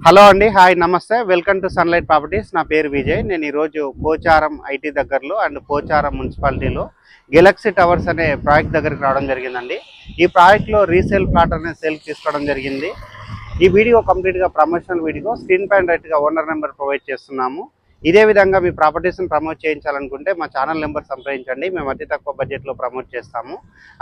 Hello అండి, hi, నమస్తే, welcome to sunlight properties. నా పేరు విజయ్. నేను ఈరోజు పోచారం ఐటీ దగ్గరలో అండ్ పోచారం మున్సిపాలిటీలో గెలాక్సీ టవర్స్ అనే ప్రాజెక్ట్ దగ్గరికి రావడం జరిగిందండి. ఈ ప్రాజెక్ట్లో రీసేల్ ప్లాట్ అనేది సేల్కి తీసుకోవడం జరిగింది. ఈ వీడియో కంప్లీట్గా ప్రమోషనల్ వీడియో. స్క్రీన్ పైన రైట్గా ఓనర్ నెంబర్ ప్రొవైడ్ చేస్తున్నాము. ఇదే విధంగా మీ ప్రాపర్టీస్ని ప్రమోట్ చేయించాలనుకుంటే మా ఛానల్ నెంబర్ సంప్రదించండి. మేము అతి తక్కువ బడ్జెట్లో ప్రమోట్ చేస్తాము.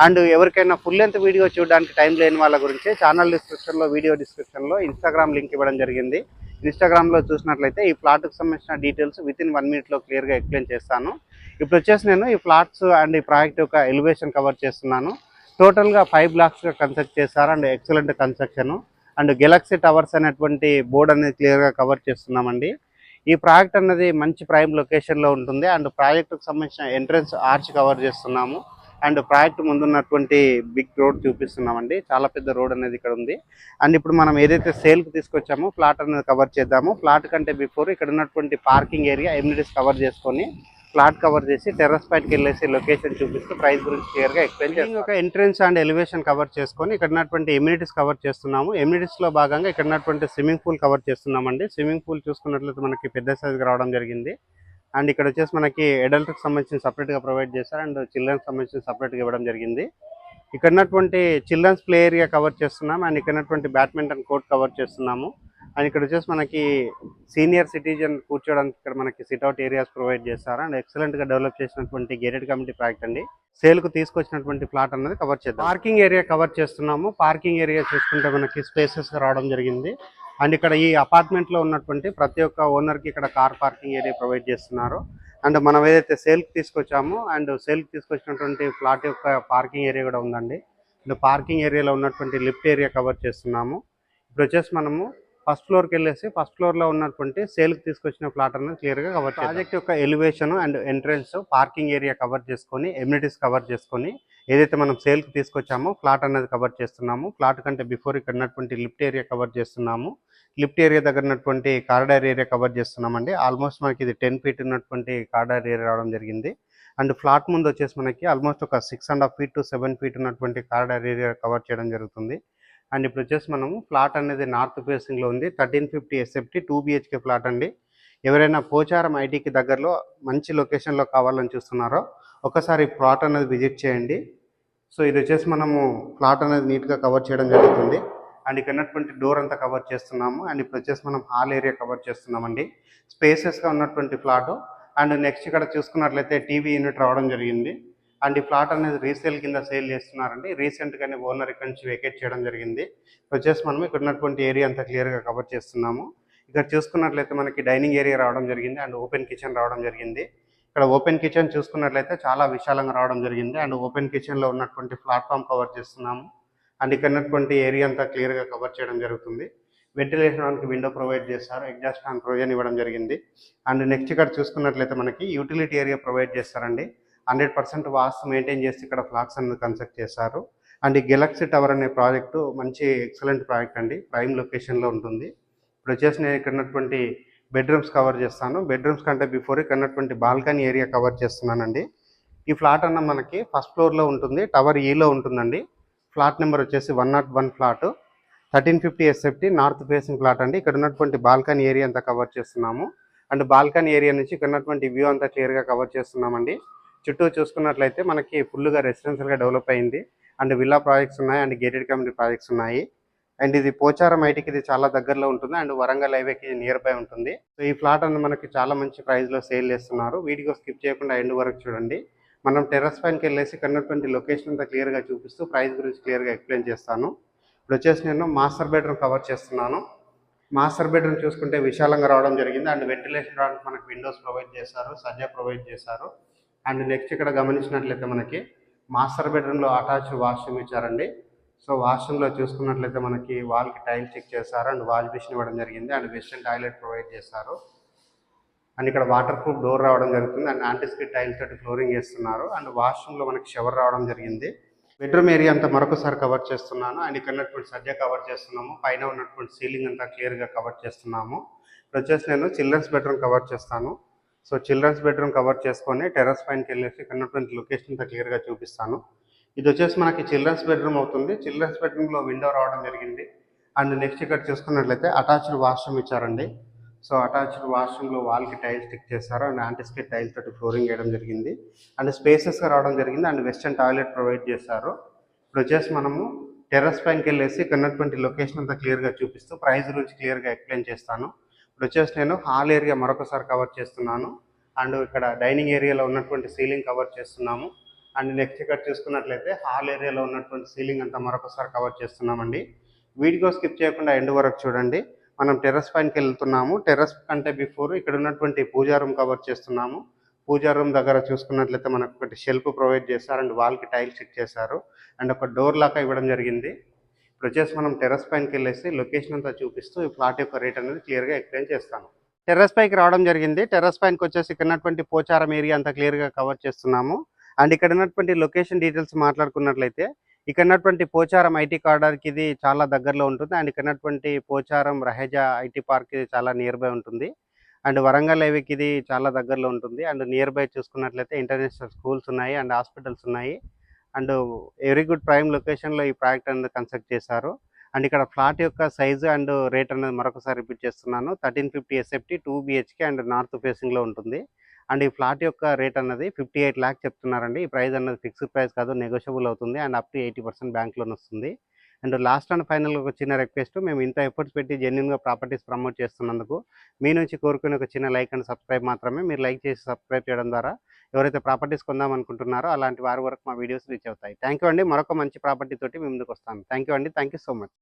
అండ్ ఎవరికైనా ఫుల్ లెంత్ వీడియో చూడడానికి టైం లేని వాళ్ళ గురించి ఛానల్ డిస్క్రిప్షన్లో, వీడియో డిస్క్రిప్షన్లో ఇన్స్టాగ్రామ్ లింక్ ఇవ్వడం జరిగింది. ఇన్స్టాగ్రామ్లో చూసినట్లయితే ఈ ప్లాట్కి సంబంధించిన డీటెయిల్స్ వితిన్ 1 minute క్లియర్గా ఎక్స్ప్లెయిన్ చేస్తాను. ఇప్పుడు వచ్చేసి నేను ఈ ప్లాట్స్ అండ్ ఈ ప్రాజెక్ట్ యొక్క ఎలివేషన్ కవర్ చేస్తున్నాను. టోటల్గా 5 blocks కన్స్ట్రక్ట్ చేస్తారు and excellent construction. And Galaxy towers అనేటువంటి బోర్డు అనేది క్లియర్గా కవర్ చేస్తున్నామండి. ఈ ప్రాజెక్ట్ అనేది మంచి ప్రైమ్ లొకేషన్లో ఉంటుంది. అండ్ ప్రాజెక్టుకు సంబంధించిన ఎంట్రన్స్ ఆర్చ్ కవర్ చేస్తున్నాము. అండ్ ప్రాజెక్ట్ ముందున్నటువంటి బిగ్ రోడ్ చూపిస్తున్నామండి. చాలా పెద్ద రోడ్ అనేది ఇక్కడ ఉంది. అండ్ ఇప్పుడు మనం ఏదైతే సేల్కి తీసుకొచ్చామో ప్లాట్ అనేది కవర్ చేద్దాము. ప్లాట్ కంటే బిఫోర్ ఇక్కడ ఉన్నటువంటి పార్కింగ్ ఏరియా, ఎమ్యూనిటీస్ కవర్ చేసుకొని ప్లాట్ కవర్ చేసి టెర్రస్ పైకి వెళ్ళేసి లొకేషన్ చూపిస్తూ ప్రైస్ గురించి క్లియర్గా ఎక్స్ప్లెయిన్ చేస్తాం. ఒక ఎంట్రన్స్ అండ్ ఎలివేషన్ కవర్ చేసుకొని ఇక్కడ ఉన్నటువంటి ఎమ్యూనిటీస్ కవర్ చేస్తున్నాము. ఎమ్యూనిటీస్లో భాగంగా ఇక్కడ ఉన్నటువంటి స్విమ్మింగ్ పూల్ కవర్ చేస్తున్నామండి. స్విమ్మింగ్ పూల్ చూసుకున్నట్లయితే మనకి పెద్ద సైజుగా రావడం జరిగింది. అండ్ ఇక్కడ వచ్చేసి మనకి అడల్ట్కి సంబంధించి సపరేట్గా ప్రొవైడ్ చేస్తారు అండ్ చిల్డ్రన్కి సంబంధించి సపరేట్గా ఇవ్వడం జరిగింది. ఇక్కడ ఉన్నటువంటి చిల్డ్రన్స్ ప్లే ఏరియా కవర్ చేస్తున్నాము. అండ్ ఇక్కడ ఉన్నటువంటి బ్యాడ్మింటన్ కోర్ట్ కవర్ చేస్తున్నాము. అండ్ ఇక్కడ వచ్చేసి మనకి సీనియర్ సిటిజన్ కూర్చోడానికి ఇక్కడ మనకి సిట్అవుట్ ఏరియాస్ ప్రొవైడ్ చేస్తారు. అండ్ ఎక్సలెంట్గా డెవలప్ చేసినటువంటి గేటెడ్ కమ్యూనిటీ ప్రాజెక్ట్ అండి. సేల్కు తీసుకొచ్చినటువంటి ప్లాట్ అన్నది కవర్ చేద్దాం. పార్కింగ్ ఏరియా కవర్ చేస్తున్నాము. పార్కింగ్ ఏరియా చూసుకుంటే మనకి స్పేసెస్గా రావడం జరిగింది. అండ్ ఇక్కడ ఈ అపార్ట్మెంట్లో ఉన్నటువంటి ప్రతి ఒక్క ఓనర్కి ఇక్కడ కార్ పార్కింగ్ ఏరియా ప్రొవైడ్ చేస్తున్నారు. అండ్ మనం ఏదైతే సేల్కి తీసుకొచ్చామో అండ్ సేల్కి తీసుకొచ్చినటువంటి ప్లాట్ యొక్క పార్కింగ్ ఏరియా కూడా ఉందండి. అండ్ పార్కింగ్ ఏరియాలో ఉన్నటువంటి లిఫ్ట్ ఏరియా కవర్ చేస్తున్నాము. ఇప్పుడు వచ్చేసి మనము ఫస్ట్ ఫ్లోర్కి వెళ్ళేసి ఫస్ట్ ఫ్లోర్లో ఉన్నటువంటి సేల్కి తీసుకొచ్చిన ప్లాట్ అనేది క్లియర్గా కవర్ చేయాలి. ప్రాజెక్ట్ యొక్క elevation and entrance, parking area cover చేసుకొని, ఎమ్యూనిటీస్ కవర్ చేసుకొని ఏదైతే మనం సేల్కి తీసుకొచ్చామో ప్లాట్ అనేది కవర్ చేస్తున్నాము. ప్లాట్ కంటే బిఫోర్ ఇక్కడ ఉన్నటువంటి లిఫ్ట్ ఏరియా కవర్ చేస్తున్నాము. లిఫ్ట్ ఏరియా దగ్గర ఉన్నటువంటి కారిడార్ ఏరియా కవర్ చేస్తున్నామండి. ఆల్మోస్ట్ మనకి ఇది 10 feet ఉన్నటువంటి కారిడార్ ఏరియా రావడం జరిగింది. అండ్ ఫ్లాట్ ముందు వచ్చేసి మనకి ఆల్మోస్ట్ ఒక 6.5 feet to 7 feet ఉన్నటువంటి కారిడార్ ఏరియా కవర్ చేయడం జరుగుతుంది. అండ్ ఇప్పుడు వచ్చేసి మనము ప్లాట్ అనేది నార్త్ ఫేసింగ్లో ఉంది. 1350 SFT 2 BHK ప్లాట్ అండి. ఎవరైనా పోచారం ఐటీకి దగ్గరలో మంచి లొకేషన్లో కావాలని చూస్తున్నారో ఒకసారి ప్లాట్ అనేది విజిట్ చేయండి. సో ఇది వచ్చేసి మనము ప్లాట్ అనేది నీట్గా కవర్ చేయడం జరుగుతుంది. అండ్ ఇక్కడ ఉన్నటువంటి డోర్ అంతా కవర్ చేస్తున్నాము. అండ్ ఇప్పుడు వచ్చేసి మనం హాల్ ఏరియా కవర్ చేస్తున్నామండి. స్పేసెస్గా ఉన్నటువంటి ప్లాటు. అండ్ నెక్స్ట్ ఇక్కడ చూసుకున్నట్లయితే టీవీ యూనిట్ రావడం జరిగింది. అండ్ ఈ ప్లాట్ అనేది రీసేల్ కింద సేల్ చేస్తున్నారండి. రీసెంట్గానే ఓనర్ ఇక్కడ నుంచి వెకేట్ చేయడం జరిగింది. వచ్చేసి మనం ఇక్కడ ఉన్నటువంటి ఏరియా అంతా క్లియర్గా కవర్ చేస్తున్నాము. ఇక్కడ చూసుకున్నట్లయితే మనకి డైనింగ్ ఏరియా రావడం జరిగింది అండ్ ఓపెన్ కిచెన్ రావడం జరిగింది. ఇక్కడ ఓపెన్ కిచెన్ చూసుకున్నట్లయితే చాలా విశాలంగా రావడం జరిగింది. అండ్ ఓపెన్ కిచెన్లో ఉన్నటువంటి ప్లాట్ఫామ్ కవర్ చేస్తున్నాము. అండ్ ఇక్కడ ఉన్నటువంటి ఏరియా అంతా క్లియర్గా కవర్ చేయడం జరుగుతుంది. వెంటిలేషన్కి విండో ప్రొవైడ్ చేస్తారు. ఎగ్జాస్ట్ ఫ్యాన్ ప్రొవిజన్ ఇవ్వడం జరిగింది. అండ్ నెక్స్ట్ ఇక్కడ చూసుకున్నట్లయితే మనకి యూటిలిటీ ఏరియా ప్రొవైడ్ చేస్తారండి. 100% వాస్తు మెయింటైన్ చేసి ఇక్కడ ఫ్లాట్స్ అనేది కన్స్ట్రక్ట్ చేశారు. అండ్ ఈ గెలాక్సీ టవర్ అనే ప్రాజెక్టు మంచి ఎక్సలెంట్ ప్రాజెక్ట్ అండి. ప్రైమ్ లొకేషన్లో ఉంటుంది. ఇప్పుడు వచ్చేసి నేను ఇక్కడ ఉన్నటువంటి బెడ్రూమ్స్ కవర్ చేస్తాను. బెడ్రూమ్స్ కంటే బిఫోర్ ఇక్కడ ఉన్నటువంటి బాల్కనీ ఏరియా కవర్ చేస్తున్నానండి. ఈ ఫ్లాట్ అన్న మనకి ఫస్ట్ ఫ్లోర్లో ఉంటుంది. టవర్ ఈలో ఉంటుందండి. ఫ్లాట్ నెంబర్ వచ్చేసి 101 flat, 1350 SFT north facing plot అండి. ఇక్కడ ఉన్నటువంటి బాల్కనీ ఏరియా అంతా కవర్ చేస్తున్నాము. అండ్ బాల్కనీ ఏరియా నుంచి ఇక్కడ ఉన్నటువంటి వ్యూ అంతా క్లియర్గా కవర్ చేస్తున్నామండి. చుట్టూ చూసుకున్నట్లయితే మనకి ఫుల్గా రెసిడెన్షియల్గా డెవలప్ అయింది. అండ్ విల్లా ప్రాజెక్ట్స్ ఉన్నాయి అండ్ గేటెడ్ కమ్యూనిటీ ప్రాజెక్ట్స్ ఉన్నాయి. అండ్ ఇది పోచారం ఐటీకి ఇది చాలా దగ్గరలో ఉంటుంది అండ్ వరంగల్ హైవేకి నియర్ బై ఉంటుంది. సో ఈ ఫ్లాట్ అన్న మనకి చాలా మంచి ప్రైస్లో సేల్ చేస్తున్నారు. వీడియో స్కిప్ చేయకుండా ఎండ్ వరకు చూడండి. మనం టెర్రస్ పైనకి వెళ్ళేసి కన్నటువంటి లొకేషన్ అంతా క్లియర్గా చూపిస్తూ ప్రైస్ గురించి క్లియర్గా ఎక్స్ప్లెయిన్ చేస్తాను. ఇప్పుడు వచ్చేసి నేను మాస్టర్ బెడ్రూమ్ కవర్ చేస్తున్నాను. మాస్టర్ బెడ్రూమ్ చూసుకుంటే విశాలంగా రావడం జరిగింది. అండ్ వెంటిలేషన్ రావడానికి మనకి విండోస్ ప్రొవైడ్ చేశారు, సజ్జా ప్రొవైడ్ చేశారు. అండ్ నెక్స్ట్ ఇక్కడ గమనించినట్లయితే మనకి మాస్టర్ బెడ్రూమ్లో అటాచ్డ్ వాష్రూమ్ ఇచ్చారండి. సో వాష్రూమ్లో చూసుకున్నట్లయితే మనకి వాల్కి టైల్స్ చెక్ చేశారు అండ్ వాష్ బేసిన్ ఇవ్వడం జరిగింది. అండ్ వెస్టర్న్ టాయిలెట్ ప్రొవైడ్ చేశారు. అండ్ ఇక్కడ వాటర్ ప్రూఫ్ డోర్ రావడం జరుగుతుంది. అండ్ యాంటీస్కిడ్ టైల్స్ తోటి ఫ్లోరింగ్ చేస్తున్నారు. అండ్ వాష్రూమ్లో మనకి షవర్ రావడం జరిగింది. బెడ్రూమ్ ఏరియా అంతా మరొకసారి కవర్ చేస్తున్నాను. అండ్ ఇక్కడ ఉన్నటువంటి సజ్జా కవర్ చేస్తున్నాము. పైన ఉన్నటువంటి సీలింగ్ అంతా క్లియర్గా కవర్ చేస్తున్నాము. ఇప్పుడు వచ్చేసి నేను చిల్డ్రన్స్ బెడ్రూమ్ కవర్ చేస్తాను. సో చిల్డ్రన్స్ బెడ్రూమ్ కవర్ చేసుకొని టెర్రస్ పైనకి వెళ్ళేసి ఇక్కడ ఉన్నటువంటి లొకేషన్ అంతా క్లియర్గా చూపిస్తాను. ఇది వచ్చేసి మనకి చిల్డ్రన్స్ బెడ్రూమ్ అవుతుంది. చిల్డ్రన్స్ బెడ్రూమ్లో విండో రావడం జరిగింది. అండ్ నెక్స్ట్ ఇక్కడ చూసుకున్నట్లయితే అటాచ్డ్ వాష్రూమ్ ఇచ్చారండి. సో అటాచ్డ్ వాష్రూమ్లో వాల్కి టైల్స్ స్టిక్ చేశారు అండ్ యాంటిస్కిడ్ టైల్స్ తోటి ఫ్లోరింగ్ వేయడం జరిగింది. అండ్ స్పేసెస్గా రావడం జరిగింది అండ్ వెస్టర్న్ టాయిలెట్ ప్రొవైడ్ చేశారు. ఇప్పుడు వచ్చేసి మనము టెర్రస్ పైనకి వెళ్ళేసి ఇక్కడ ఉన్నటువంటి లొకేషన్ అంతా క్లియర్గా చూపిస్తూ ప్రైస్ గురించి క్లియర్గా ఎక్స్ప్లెయిన్ చేస్తాను. ఇప్పుడు వచ్చేసి నేను హాల్ ఏరియా మరొకసారి కవర్ చేస్తున్నాను అండ్ ఇక్కడ డైనింగ్ ఏరియాలో ఉన్నటువంటి సీలింగ్ కవర్ చేస్తున్నాము. అండ్ నెక్స్ట్ ఇక్కడ చూసుకున్నట్లయితే హాల్ ఏరియాలో ఉన్నటువంటి సీలింగ్ అంతా మరొకసారి కవర్ చేస్తున్నామండి. వీడియో స్కిప్ చేయకుండా ఎండ్ వరకు చూడండి. మనం టెర్రస్ పైనకి వెళ్తున్నాము. టెర్రస్ కంటే బిఫోర్ ఇక్కడ ఉన్నటువంటి పూజా రూమ్ కవర్ చేస్తున్నాము. పూజా రూమ్ దగ్గర చూసుకున్నట్లయితే మనకు ఒకటి షెల్ఫ్ ప్రొవైడ్ చేశారు అండ్ వాల్కి టైల్స్ స్టిక్ చేశారు అండ్ ఒక డోర్ లాక్ ఇవ్వడం జరిగింది. ఇప్పుడు వచ్చేసి మనం టెర్రస్ పైనకి వెళ్ళేసి లొకేషన్ అంతా చూపిస్తూ ఈ ప్లాట్ యొక్క రేట్ అనేది క్లియర్గా ఎక్స్ప్లెయిన్ చేస్తాను. టెర్రస్ పైకి రావడం జరిగింది. టెర్రస్ పైనకి వచ్చేసి ఇక్కడ ఉన్నటువంటి పోచారం ఏరియా అంతా క్లియర్గా కవర్ చేస్తున్నాము. అండ్ ఇక్కడ ఉన్నటువంటి లొకేషన్ డీటెయిల్స్ మాట్లాడుకున్నట్లయితే ఇక్కడ ఉన్నటువంటి పోచారం ఐటీ కార్డర్కి ఇది చాలా దగ్గరలో ఉంటుంది అండ్ ఇక్కడ ఉన్నటువంటి పోచారం రహేజా ఐటీ పార్క్ ఇది చాలా నియర్ బై ఉంటుంది అండ్ వరంగల్ హైవేకి ఇది చాలా దగ్గరలో ఉంటుంది అండ్ నియర్ బై చూసుకున్నట్లయితే ఇంటర్నేషనల్ స్కూల్స్ ఉన్నాయి అండ్ హాస్పిటల్స్ ఉన్నాయి అండ్ వెరీ గుడ్ ప్రైమ్ లొకేషన్లో ఈ ప్రాజెక్ట్ అనేది కన్స్ట్రక్ట్ చేశారు. అండ్ ఇక్కడ ఫ్లాట్ యొక్క సైజు అండ్ రేట్ అనేది మరొకసారి రిపీట్ చేస్తున్నాను. 1350 SFT 2 BHK అండ్ నార్త్ ఫేసింగ్లో ఉంటుంది అండ్ ఈ ఫ్లాట్ యొక్క రేట్ అన్నది 58 lakhs చెప్తున్నారండి. ఈ ప్రైస్ అన్నది ఫిక్స్డ్ ప్రైస్ కాదు, నెగోషియబుల్ అవుతుంది and up to 80% bank loan వస్తుంది. అండ్ లాస్ట్ అండ్ ఫైనల్ ఒక చిన్న రిక్వెస్ట్, మేము ఇంత ఎఫర్ట్స్ పెట్టి జెన్యున్గా ప్రాపర్టీస్ ప్రమోట్ చేస్తున్నందుకు మీ నుంచి కోరుకునే ఒక చిన్న లైక్ అండ్ సబ్స్క్రైబ్ మాత్రమే. మీరు లైక్ చేసి సబ్స్క్రైబ్ చేయడం ద్వారా ఎవరైతే ప్రాపర్టీస్ కొందాం అనుకుంటున్నారో అలాంటి వారి వరకు మా వీడియోస్ రీచ్ అవుతాయి. థ్యాంక్ యూ అండి. మరొక మంచి ప్రాపర్టీ తోటి మీ ముందుకు వస్తాను. థ్యాంక్ యూ అండి. Thank you so much.